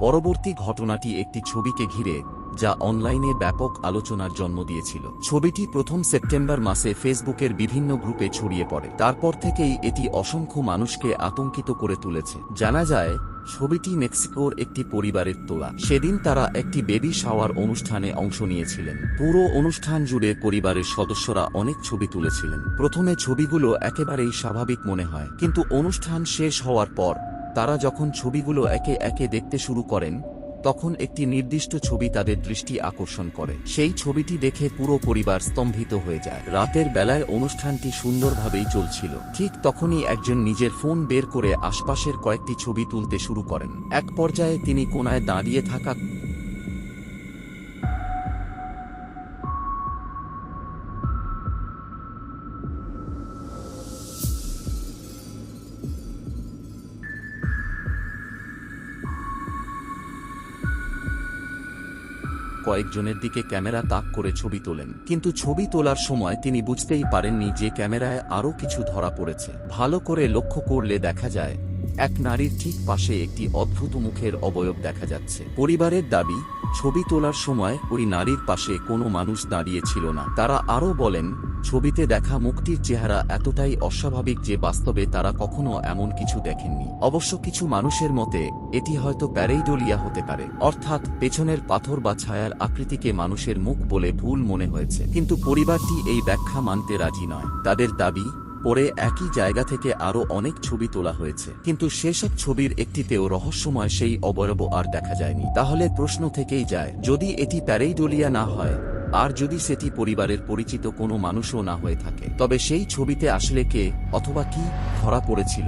পরবর্তী ঘটনাটি একটি ছবিকে ঘিরে, যা অনলাইনে ব্যাপক আলোচনার জন্ম দিয়েছিল। ছবিটি 1 সেপ্টেম্বর মাসে ফেসবুকের বিভিন্ন গ্রুপে ছড়িয়ে পড়ে। তারপর থেকেই এটি অসংখ্য মানুষকে আতঙ্কিত করে তুলেছে। জানা যায়, ছবিটি মেক্সিকোর একটি পরিবারের তোলা। সেদিন তারা একটি বেবি শাওয়ার অনুষ্ঠানে অংশ নিয়েছিলেন। পুরো অনুষ্ঠান জুড়ে পরিবারের সদস্যরা অনেক ছবি তুলেছিলেন। প্রথমে ছবিগুলো একেবারেই স্বাভাবিক মনে হয়, কিন্তু অনুষ্ঠান শেষ হওয়ার পর তারা যখন ছবিগুলো একে একে দেখতে শুরু করেন, তখন একটি নির্দিষ্ট ছবি তাদের দৃষ্টি আকর্ষণ করে। সেই ছবিটি দেখে পুরো পরিবার স্তম্ভিত হয়ে যায়। রাতের বেলায় অনুষ্ঠানটি সুন্দরভাবেই চলছিল। ঠিক তখনই একজন নিজের ফোন বের করে আশপাশের কয়েকটি ছবি তুলতে শুরু করেন। এক পর্যায়ে তিনি কোনায় দাঁড়িয়ে থাকা কয়েকজনের দিকে ক্যামেরা তাক করে ছবি তোলেন। কিন্তু ছবি তোলার সময় তিনি বুঝতেই পারেননি যে ক্যামেরায় আরও কিছু ধরা পড়েছে। ভালো করে লক্ষ্য করলে দেখা যায়, এক নারীর ঠিক পাশে একটি অদ্ভুত মুখের অবয়ব দেখা যাচ্ছে। পরিবারের দাবি, ছবি তোলার সময় ওই নারীর পাশে কোনো মানুষ দাঁড়িয়ে ছিল না। তারা আরও বলেন, ছবিতে দেখা মুখটির চেহারা এতটাই অস্বাভাবিক যে বাস্তবে তারা কখনো এমন কিছু দেখেননি। অবশ্য কিছু মানুষের মতে এটি হয়তো প্যারেইডোলিয়া হতে পারে, অর্থাৎ পেছনের পাথর বা ছায়ার আকৃতিকে মানুষের মুখ বলে ভুল মনে হয়েছে। কিন্তু পরিবারটি এই ব্যাখ্যা মানতে রাজি নয়। তাদের দাবি, পরে একই জায়গা থেকে আরও অনেক ছবি তোলা হয়েছে, কিন্তু সেসব ছবির একটিতেও রহস্যময় সেই অবয়ব আর দেখা যায়নি। তাহলে প্রশ্ন থেকেই যায়, যদি এটি প্যারেইডোলিয়া না হয়, আর যদি সেটি পরিবারের পরিচিত কোনো মানুষও না হয়ে থাকে, তবে সেই ছবিতে আসলে কে অথবা কি ধরা পড়েছিল?